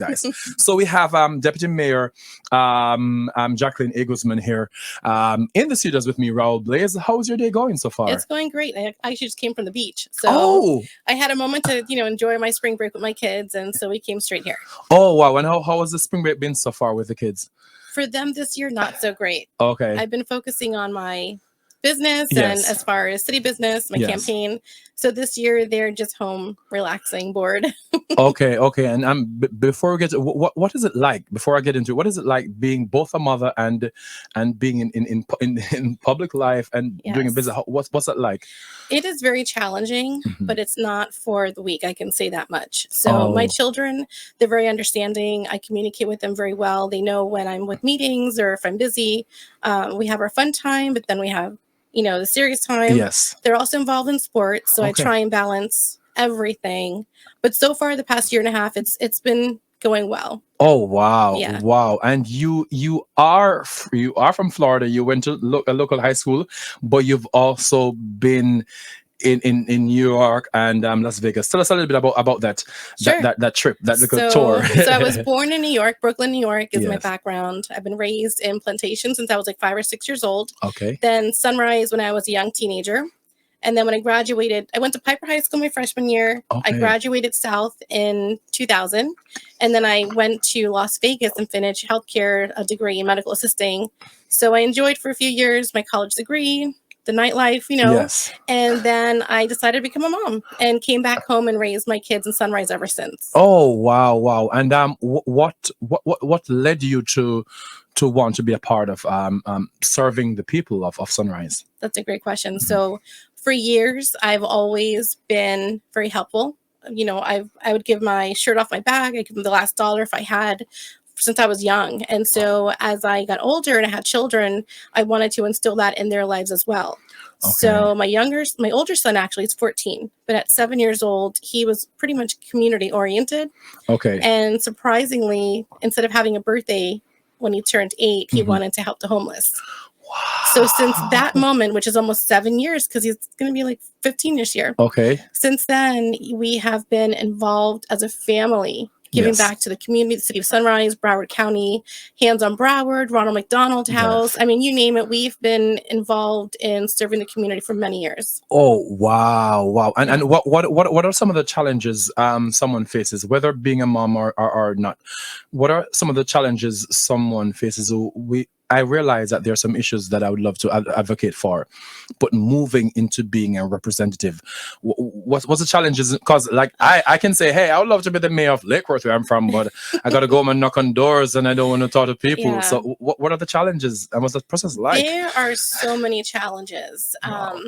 Nice. So we have Deputy Mayor Jacqueline Guzman here in the studios with me, Raúl Blaze. How's your day going so far? It's going great. I actually just came from the beach. So Oh, I had a moment to, enjoy my spring break with my kids. And so we came straight here. oh wow. And how has the spring break been so far with the kids? For them this year, not so great. Okay. I've been focusing on my business and Yes. as far as city business, my Yes. campaign. So this year they're just home relaxing, bored. Okay. And before we get to, what is it like? Before I get into it, what is it like being both a mother and being in public life and doing a Yes. business? What's that like? It is very challenging, Mhm. but it's not for the weak. I can say that much. So my Oh. children, they're very understanding. I communicate with them very well. They know when I'm with meetings or if I'm busy. We have our fun time, but then we have, the serious time. Yes. They're also involved in sports. So I Okay. try and balance everything. But so far, the past year and a half, it's been going well. Oh wow, Yeah. wow! And you are from Florida. You went to a local high school, but you've also been in New York and Las Vegas. Tell us a little bit about that Sure. that trip, that little tour. So I was born in New York. Brooklyn, New York is my Yes. background. I've been raised in plantation since I was like 5 or 6 years old. Okay. Then Sunrise when I was a young teenager. And then when I graduated, I went to Piper High School my freshman year. I Okay. graduated South in 2000. And then I went to Las Vegas and finished healthcare, a degree in medical assisting. So I enjoyed for a few years my college degree, the nightlife, Yes. And then I decided to become a mom and came back home and raised my kids in Sunrise ever since. Oh wow! And what led you to want to be a part of serving the people of Sunrise? That's a great question. Mhm. So for years, I've always been very helpful. I would give my shirt off my back. I give them the last dollar if I had since I was young. And so as I got older and I had children, I wanted to instill that in their lives as well. Okay. So my older son actually is 14, but at 7 years old, he was pretty much community oriented. Okay. And surprisingly, instead of having a birthday when he turned 8, he Mhm. wanted to help the homeless. Wow. So since that moment, which is almost 7 years, because he's going to be like 15 this year. Okay. Since then, we have been involved as a family, giving Yes. back to the community, the city of Sunrise, Broward County, Hands on Broward, Ronald McDonald House. Yes. I mean, you name it. We've been involved in serving the community for many years. Oh wow! And what are some of the challenges someone faces, whether being a mom or not? What are some of the challenges someone faces? I realize that there are some issues that I would love to advocate for, but moving into being a representative, what's the challenges? Because like I can say, hey, I would love to be the mayor of Lake Worth where I'm from, but I got to go home and knock on doors and I don't want to talk to people. Yeah. So what are the challenges and what's the process like? There are so many challenges. Wow.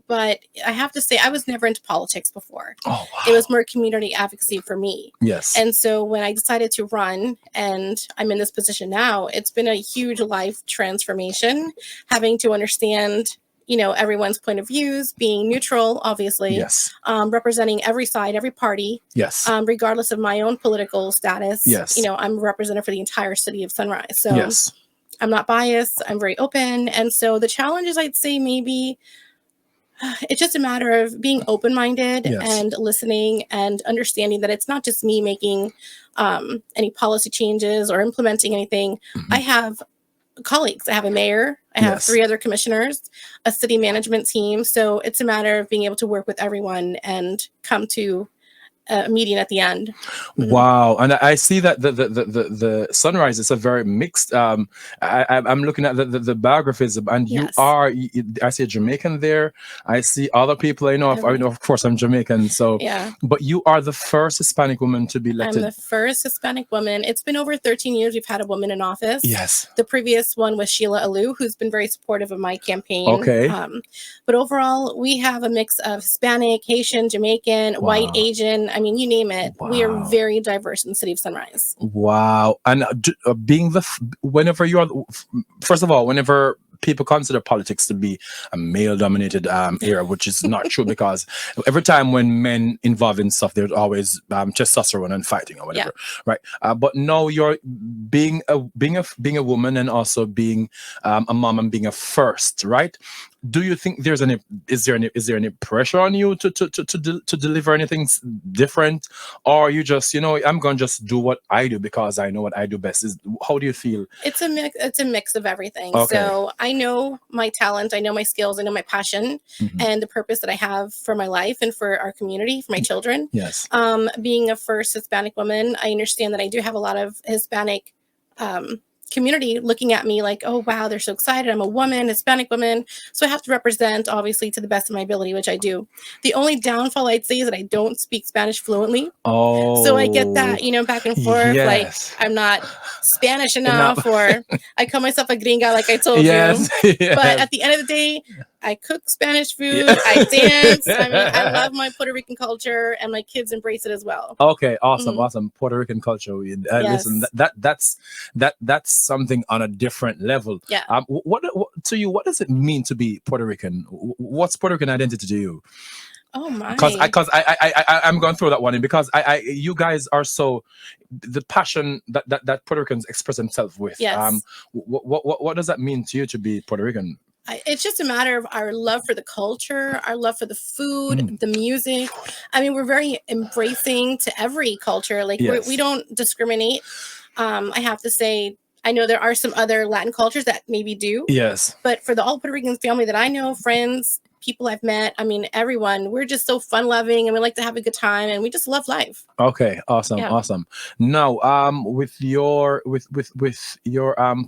But I have to say, I was never into politics before. Oh wow! It was more community advocacy for me. Yes. And so when I decided to run and I'm in this position now, it's been a huge life transformation, having to understand, everyone's point of views, being neutral, obviously, Yes. representing every side, every party, Yes. regardless of my own political status. Yes. I'm a representative for the entire city of Sunrise. So Yes. I'm not biased. I'm very open. And so the challenges, I'd say maybe it's just a matter of being open-minded Yes. and listening and understanding that it's not just me making any policy changes or implementing anything. Mhm. I have colleagues. I have a mayor. I have Yes. 3 other commissioners, a city management team. So it's a matter of being able to work with everyone and come to a meeting at the end. Mhm. Wow, and I see that the Sunrise is a very mixed. I'm looking at the biographies, and you Yes. are. I see a Jamaican there. I see other people. Of course, I'm Jamaican. So, Yeah, but you are the first Hispanic woman to be I'm elected. the first Hispanic woman. It's been over 13 years we've had a woman in office. Yes. The previous one was Sheila Alou, who's been very supportive of my campaign. Okay. But overall, we have a mix of Hispanic, Haitian, Jamaican, white, Wow. Asian. I mean, you name it. We are Wow. very diverse in the city of Sunrise. Wow, and being whenever you are, first of all, whenever people consider politics to be a male-dominated era, which is not true because every time when men involved in stuff, there's always testosterone and fighting or whatever, right? But now you're being a woman and also being a mom and being a first, right? Do you think is there any pressure on you to deliver anything different, or you just, I'm gonna just do what I do because I know what I do best? How do you feel? It's a mix of everything. Okay. So I know my talent, I know my skills, I know my passion, and the purpose that I have for my life and for our community, for my children. Yes. Being a first Hispanic woman, I understand that I do have a lot of Hispanic community looking at me like, oh wow, they're so excited, I'm a woman, Hispanic woman, so I have to represent obviously to the best of my ability, which I do. The only downfall I'd say is that I don't speak Spanish fluently. So I get that, back and forth, like I'm not Spanish enough, or I call myself a gringa, like I told you. But at the end of the day, I cook Spanish food, I dance. I mean, I love my Puerto Rican culture, and my kids embrace it as well. Okay, awesome. Puerto Rican culture. Listen, that's something on a different level. Yeah. What to you? What does it mean to be Puerto Rican? What's Puerto Rican identity to you? Oh my! Because I'm going through that one, and because you guys are so the passion that Puerto Ricans express themselves with. Yes. What does that mean to you to be Puerto Rican? It's just a matter of our love for the culture, our love for the food, the music. I mean, we're very embracing to every culture. Like we don't discriminate. I have to say, I know there are some other Latin cultures that maybe do. Yes. But for the all Puerto Rican family that I know, friends, people I've met, I mean, everyone, we're just so fun loving, and we like to have a good time, and we just love life. Okay, awesome. Now, with your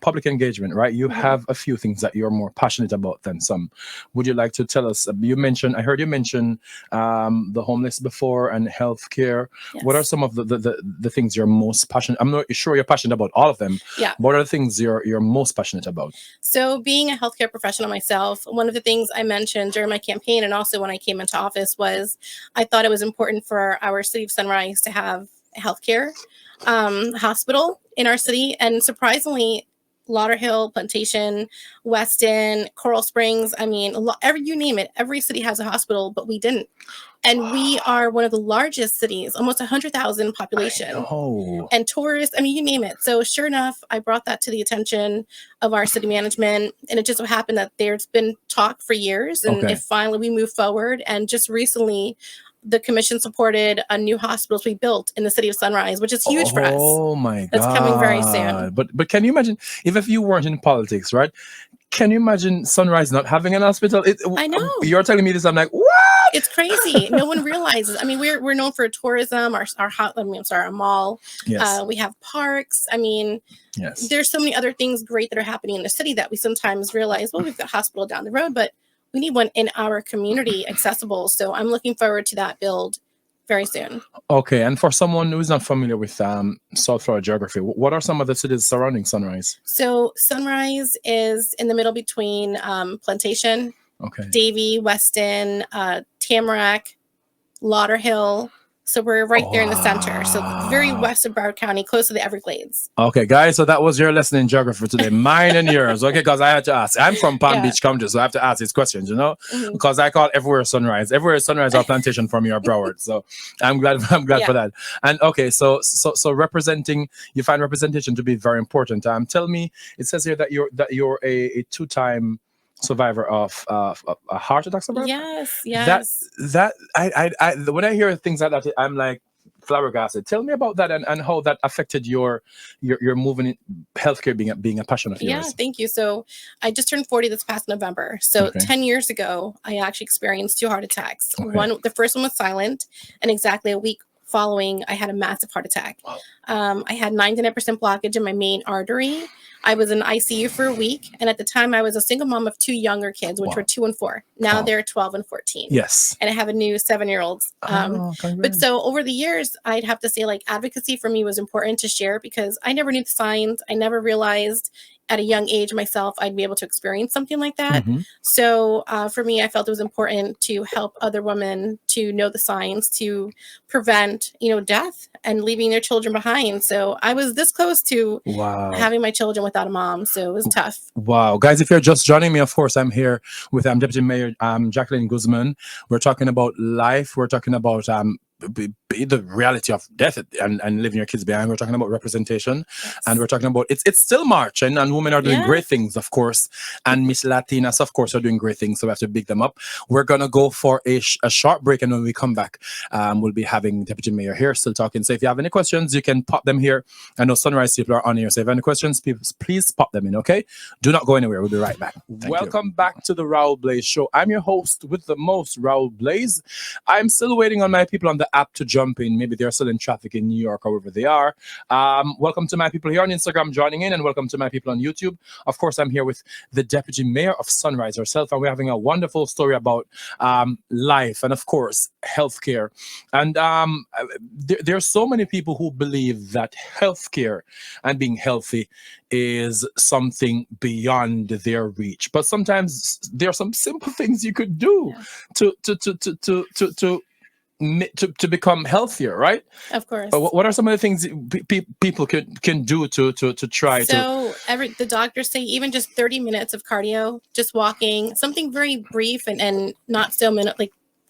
public engagement, right? You have a few things that you're more passionate about than some. Would you like to tell us? I heard you mention the homeless before and healthcare. Yes. What are some of the things you're most passionate? I'm not sure you're passionate about all of them. Yeah. What are the things you're most passionate about? So, being a healthcare professional myself, one of the things I mentioned during my campaign and also when I came into office was I thought it was important for our city of Sunrise to have a healthcare hospital in our city. And surprisingly, Lauderhill, Plantation, Weston, Coral Springs, I mean, you name it, every city has a hospital, but we didn't. And we are one of the largest cities, almost 100,000 population. And tourists, I mean, you name it. So sure enough, I brought that to the attention of our city management. And it just so happened that there's been talk for years. And it finally, we moved forward. And just recently, the commission supported a new hospital to be built in the city of Sunrise, which is huge for us. Oh my God. That's coming very soon. But can you imagine if you weren't in politics, right? Can you imagine Sunrise not having an hospital? I know. You're telling me this. I'm like, what? It's crazy. No one realizes. I mean, we're known for tourism, our mall. Yes. We have parks. I mean, yes. There's so many other things great that are happening in the city that we sometimes realize, well, we've got a hospital down the road, but we need one in our community accessible. So I'm looking forward to that build very soon. Okay. And for someone who's not familiar with South Florida geography, what are some of the cities surrounding Sunrise? So Sunrise is in the middle between Plantation, Davie, Weston, Tamarack, Lauderhill. So we're right there in the center. So very west of Broward County, close to the Everglades. Okay, guys. So that was your lesson in geography today. Mine and yours. Okay, because I had to ask. I'm from Palm Beach County, so I have to ask these questions, because I call everywhere Sunrise. Everywhere is Sunrise or Plantation from your Broward. So I'm glad for that. And okay, so representing, you find representation to be very important. Tell me, it says here that you're a two-time survivor of a heart attack survivor. Yes. That I when I hear things like that, I'm like flabbergasted. Tell me about that and how that affected your moving in healthcare being a passion of yours. Yeah, thank you. So I just turned 40 this past November. So 10 years ago, I actually experienced 2 heart attacks. The first one was silent, and exactly a week following, I had a massive heart attack. I had 99% blockage in my main artery. I was in ICU for a week. And at the time, I was a single mom of 2 younger kids, which were 2 and 4. Now they're 12 and 14. Yes. And I have a new 7-year-old. But so over the years, I'd have to say, like, advocacy for me was important to share because I never knew the signs. I never realized at a young age myself, I'd be able to experience something like that. Mhm. So for me, I felt it was important to help other women to know the signs to prevent, death and leaving their children behind. So I was this close to Wow. having my children without a mom. So it was tough. Wow. Guys, if you're just joining me, of course, I'm here with Deputy Mayor Jacqueline Guzman. We're talking about life. We're talking about the reality of death and leaving your kids behind. We're talking about representation, and we're talking about it's still March, and women are doing great things, of course, and Miss Latinas, of course, are doing great things, so we have to big them up. We're gonna go for a short break, and when we come back, we'll be having Deputy Mayor here still talking. So if you have any questions, you can pop them here. I know Sunrise people are on here, so if you have any questions, please pop them in, okay? Do not go anywhere. We'll be right back. Welcome back to the Raúl Blaze Show. I'm your host with the most, Raúl Blaze. I'm still waiting on my people on the app to jump in. Maybe they're still in traffic in New York or wherever they are. Welcome to my people here on Instagram joining in, and welcome to my people on YouTube. Of course, I'm here with the Deputy Mayor of Sunrise herself, and we're having a wonderful story about life and, of course, healthcare. And there are so many people who believe that healthcare and being healthy is something beyond their reach. But sometimes there are some simple things you could do to become healthier, right? Of course. What are some of the things people can do to try to? So the doctors say even just 30 minutes of cardio, just walking, something very brief and not so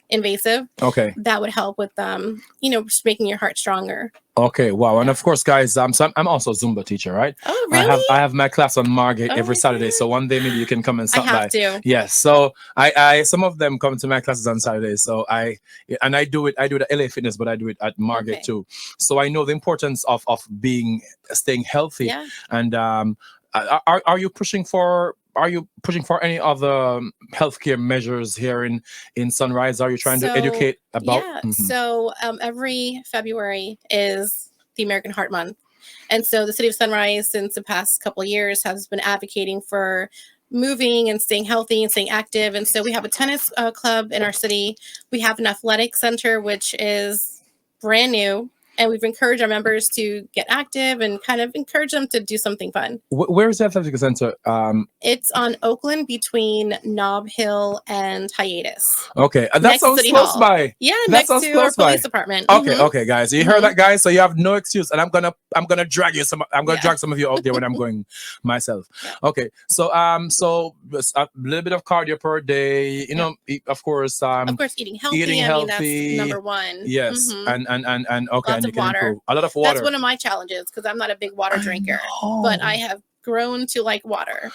invasive. Okay. That would help with just making your heart stronger. Okay, wow. And of course, guys, so I'm also a Zumba teacher, right? Oh, really? I have my class on Margate every Saturday. So one day maybe you can come and stop by. I have to. Yes. So I some of them come to my classes on Saturdays. So I do it at LA Fitness, but I do it at Margate too. So I know the importance of staying healthy. Yeah. And are you pushing for any other healthcare measures here in Sunrise? Are you trying to educate about? Yeah. So every February is the American Heart Month. And so the city of Sunrise, since the past couple of years, has been advocating for moving and staying healthy and staying active. And so we have a tennis club in our city. We have an athletic center, which is brand new. And we've encouraged our members to get active and kind of encourage them to do something fun. Where is the athletic center? It's on Oakland between Nob Hill and Hiatus. Okay, that sounds close by. Yeah, next to our police department. Okay, okay, guys, you heard that, guys? So you have no excuse, and I'm gonna drag you some. I'm gonna drag some of you out there when I'm going myself. Yeah. Okay, so so a little bit of cardio per day. Of course, eating healthy. I mean, that's number one. Yes, and okay. Lots of water. A lot of water. That's one of my challenges because I'm not a big water drinker, but I have grown to like water.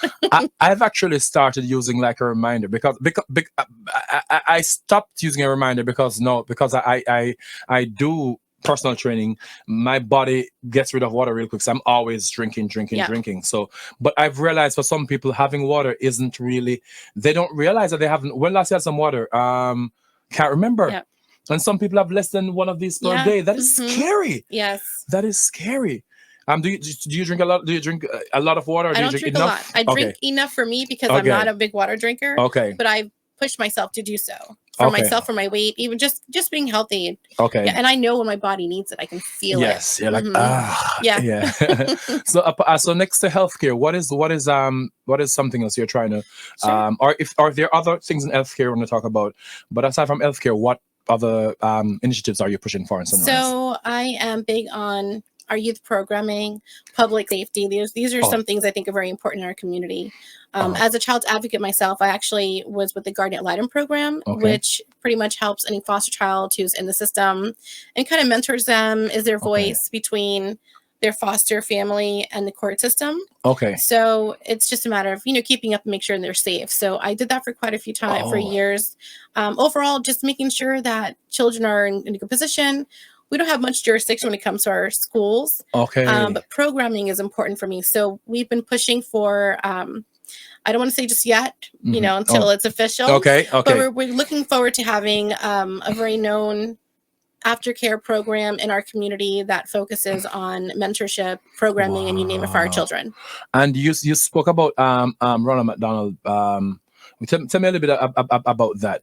I've actually started using like a reminder because I stopped using a reminder because I do personal training. My body gets rid of water real quick, so I'm always drinking. So, but I've realized for some people having water isn't really. They don't realize that they haven't. When last you had some water? Can't remember. Yep. And some people have less than one of these per day. That is scary. Yes. That is scary. Do you drink a lot? Do you drink a lot of water? Or I don't drink enough? A lot. I drink enough for me because I'm not a big water drinker. Okay. But I pushed myself to do so for myself, for my weight, even just being healthy. Okay. Yeah, and I know when my body needs it. I can feel it. Yes. Yeah. Like yeah. So next to healthcare, what is something else you're trying to or are there other things in healthcare you want to talk about? But aside from healthcare, what other initiatives are you pushing for in Sunrise? So I am big on our youth programming, public safety. These are some things I think are very important in our community. As a child advocate myself, I actually was with the Guardian Ad Litem program, which pretty much helps any foster child who's in the system and kind of mentors them, is their voice between their foster family and the court system. Okay. So it's just a matter of, keeping up and make sure they're safe. So I did that for quite a few times, for years. Overall, just making sure that children are in a good position. We don't have much jurisdiction when it comes to our schools. Okay. But programming is important for me. So we've been pushing for, I don't want to say just yet, until it's official. Okay. But we're looking forward to having a very known aftercare program in our community that focuses on mentorship, programming, and you name it, for our children. And you spoke about Ronald McDonald. Tell me a little bit about that.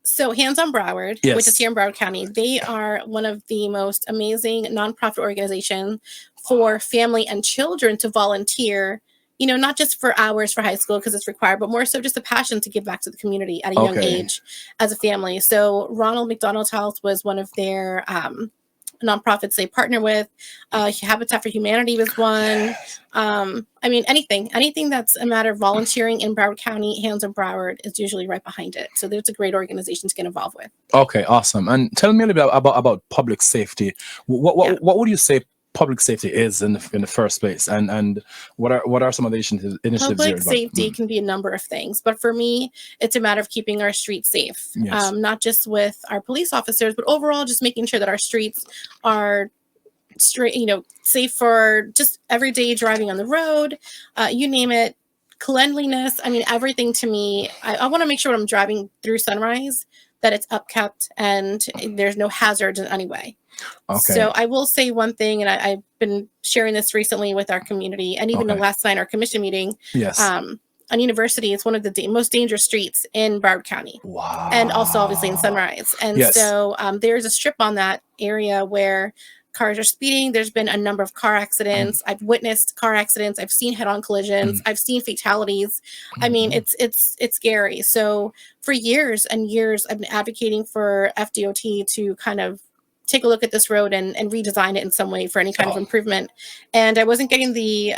So Hands on Broward, which is here in Broward County, they are one of the most amazing nonprofit organizations for family and children to volunteer not just for hours for high school because it's required, but more so just a passion to give back to the community at a young age as a family. So Ronald McDonald House was one of their nonprofits they partner with. Habitat for Humanity was one. Anything that's a matter of volunteering in Broward County, Hands of Broward is usually right behind it. So there's a great organization to get involved with. Okay, awesome. And tell me a little bit about public safety. What would you say public safety is in the first place, and what are some of the initiatives public safety can be a number of things, but for me it's a matter of keeping our streets safe. Not just with our police officers, but overall just making sure that our streets are safe for just everyday driving on the road, you name it. Cleanliness, everything to me. I want to make sure when I'm driving through Sunrise that it's upkept and there's no hazards in any way. So I will say one thing, and I've been sharing this recently with our community, and even the last night our commission meeting. On University, it's one of the most dangerous streets in Broward County. Wow. And also obviously in Sunrise. And so there's a strip on that area where cars are speeding. There's been a number of car accidents. I've witnessed car accidents. I've seen head-on collisions. I've seen fatalities. It's scary. So for years and years, I've been advocating for FDOT to kind of take a look at this road and redesign it in some way for any kind of improvement. And I wasn't getting the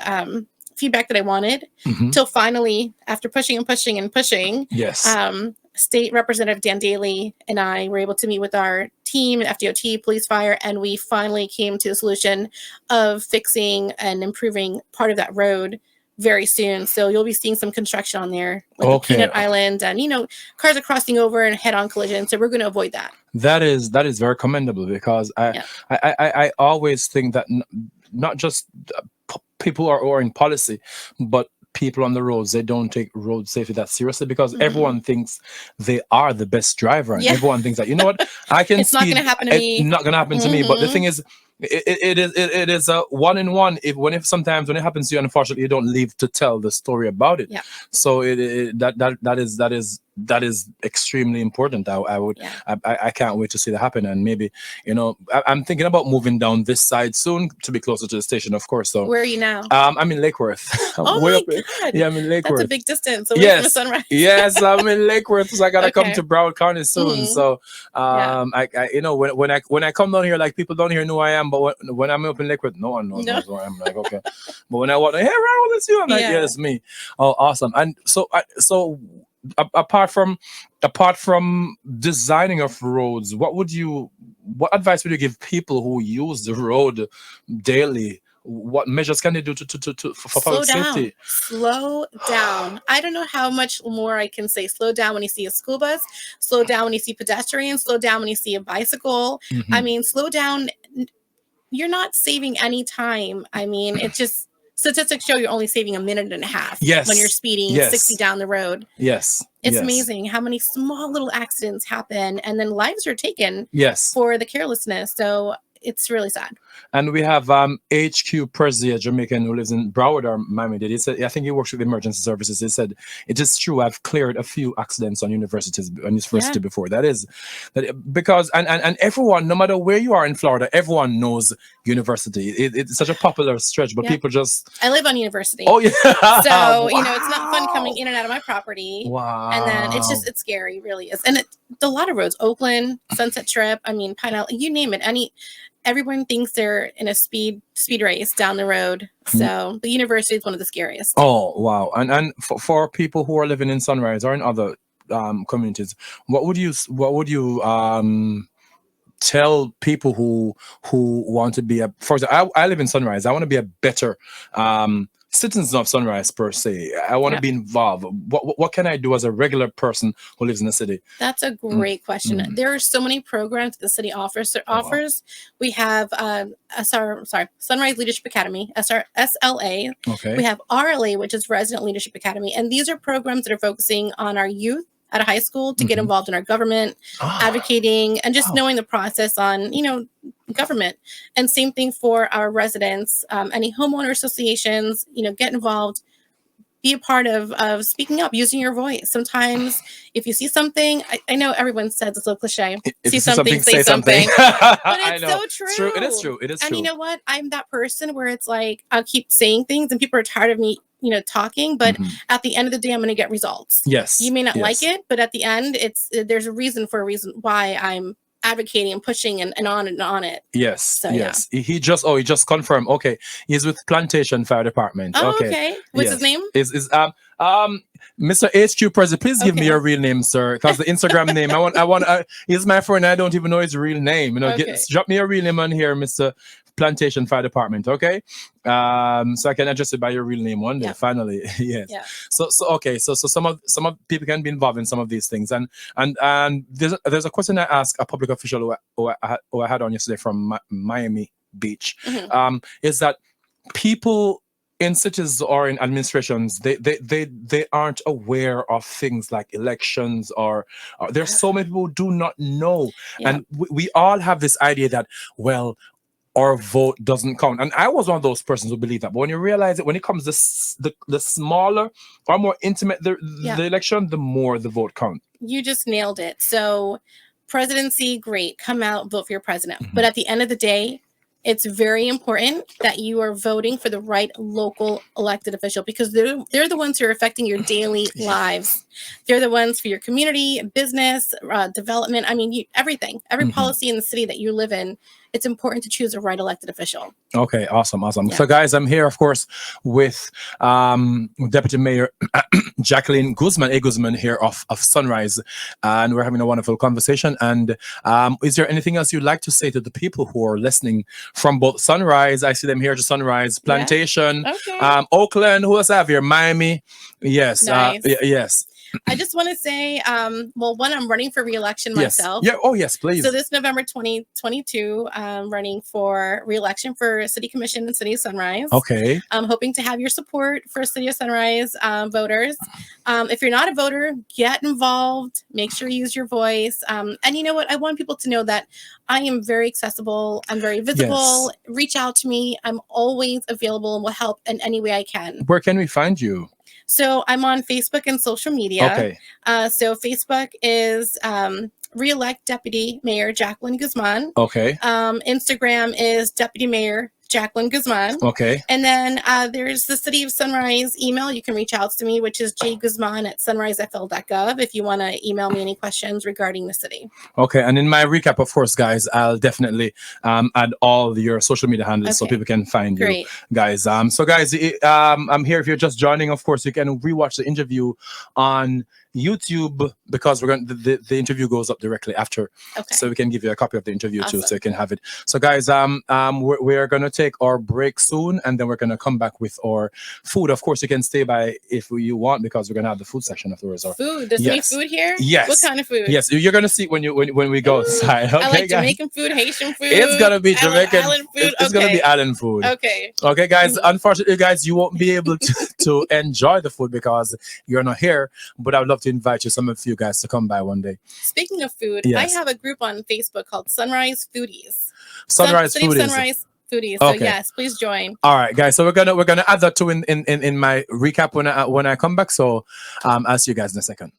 feedback that I wanted till finally, after pushing and pushing and pushing, State Representative Dan Daly and I were able to meet with our team at FDOT, police, fire, and we finally came to the solution of fixing and improving part of that road very soon. So you'll be seeing some construction on there with the Peanut Island, and cars are crossing over and head-on collision. So we're going to avoid that. That is very commendable, because I always think that not just people who are in policy, but people on the roads, they don't take road safety that seriously, because everyone thinks they are the best driver, and everyone thinks that, you know what, I can it's not going to happen to me. It's not going to happen to me. But the thing is, it is a one in one. If sometimes when it happens to you, unfortunately, you don't live to tell the story about it. So that is extremely important. I can't wait to see that happen. And maybe, I'm thinking about moving down this side soon to be closer to the station, of course. So where are you now? I'm in Lake Worth. Oh my God. Yeah, I'm in Lake Worth. That's a big distance away from Sunrise. Yes, I'm in Lake Worth, so I gotta come to Broward County soon. So when I come down here, like, people down here know who I am, but when I'm up in Lake Worth, no one knows who I am. Like, okay. But when I walk, hey, Raúl, it's you. I'm like, yeah, it's me. Oh, awesome. And so apart from designing of roads, what advice would you give people who use the road daily? What measures can they do for public safety? Slow down. I don't know how much more I can say. Slow down when you see a school bus. Slow down when you see pedestrians. Slow down when you see a bicycle. Slow down. You're not saving any time. It's just, statistics show you're only saving a minute and a half when you're speeding 60 down the road. It's amazing how many small little accidents happen, and then lives are taken for the carelessness. So it's really sad. And we have HQ Persia, Jamaican, who lives in Broward or Miami. He said, I think he works with emergency services. He said, it is true, I've cleared a few accidents on university before. That is because and everyone, no matter where you are in Florida, everyone knows university. It's such a popular stretch, but people just... I live on University. Oh, yeah. So, it's not fun coming in and out of my property. Wow. And then it's scary, it really is. And a lot of roads, Oakland, Sunset Strip, Pine Island, you name it. Everyone thinks they're in a speed race down the road. So the university is one of the scariest. Oh, wow. And for people who are living in Sunrise or in other communities, what would you tell people who want to be for example, I live in Sunrise. I want to be a better citizens of Sunrise per se. I want to be involved. What can I do as a regular person who lives in the city? That's a great question. There are so many programs the city offers. We have Sunrise Leadership Academy, SLA. We have RLA, which is Resident Leadership Academy, and these are programs that are focusing on our youth at a high school to get involved in our government, advocating, and just knowing the process on, government. And same thing for our residents, any homeowner associations, get involved, be a part of speaking up, using your voice. Sometimes if you see something, I know everyone says it's a little cliche, see something, say something. But it's so true. It is true. And you know what? I'm that person where it's like, I'll keep saying things and people are tired of me talking, but Mhm. at the end of the day, I'm going to get results. Yes. You may not like Yes. it, but at the end, there's a reason why I'm advocating and pushing and on it. Yes. So, yes. He just confirmed. Okay. He's with Plantation Fire Department. Oh, Okay. okay. What's his name? Is Mr. HQ President, please give me your real name, sir. Because the Instagram name, he's my friend. I don't even know his real name. Drop me your real name on here, Mr. Plantation Fire Department, okay? So I can address it by your real name one day, finally. Yes. Yeah. So okay. So some of people can be involved in some of these things, and there's a question I asked a public official who I had on yesterday from Miami Beach. Mm-hmm. Is that people in cities or in administrations, they aren't aware of things like elections, or there's so many people who do not know, and we all have this idea that, well, our vote doesn't count. And I was one of those persons who believe that. But when you realize it, when it comes to the smaller or more intimate the election, the more the vote counts. You just nailed it. So presidency, great. Come out, vote for your president. Mm-hmm. But at the end of the day, it's very important that you are voting for the right local elected official, because they're the ones who are affecting your daily lives. They're the ones for your community, business, development. I mean, everything, every policy in the city that you live in, it's important to choose a right elected official. Okay, awesome. Yeah. So, guys, I'm here, of course, with Deputy Mayor Jacqueline Guzman, Guzman here of Sunrise, and we're having a wonderful conversation. And is there anything else you'd like to say to the people who are listening from both Sunrise? I see them here to Sunrise, Plantation, Oakland. Who else have here? Miami. Yes. Nice. Yes. I just want to say, one, I'm running for re-election myself. Yeah. Oh, yes, please. So this November 2022, I'm running for re-election for City Commission and City of Sunrise. Okay. I'm hoping to have your support for City of Sunrise voters. If you're not a voter, get involved. Make sure you use your voice. And you know what? I want people to know that I am very accessible. I'm very visible. Yes. Reach out to me. I'm always available and will help in any way I can. Where can we find you? So I'm on Facebook and social media. Okay. So Facebook is Re-elect Deputy Mayor Jacqueline Guzman. Okay. Instagram is Deputy Mayor Jacqueline Guzman. Okay. And then there's the City of Sunrise email. You can reach out to me, which is jguzman@sunrisefl.gov if you want to email me any questions regarding the city. Okay. And in my recap, of course, guys, I'll definitely add all your social media handles so people can find you, guys. So, guys, I'm here. If you're just joining, of course, you can rewatch the interview on YouTube, because we're going the interview goes up directly after, so we can give you a copy of the interview too, so you can have it. So, guys, we're going to take our break soon, and then we're going to come back with our food. Of course, you can stay by if you want, because we're going to have the food section afterwards. Food? There's any food here? Yes. What kind of food? Yes, you're going to see when we go inside. Okay, I like Jamaican food, Haitian food. It's going to be Jamaican island food. It's going to be island food. Okay. Okay, guys. Unfortunately, guys, you won't be able to enjoy the food because you're not here. But I would love to invite some of you guys to come by one day. Speaking of food, I have a group on Facebook called Sunrise Foodies. Sunrise Foodies. Sunrise Foodies. So yes, please join. All right, guys. So we're gonna add that too in my recap when I come back. So I'll see you guys in a second.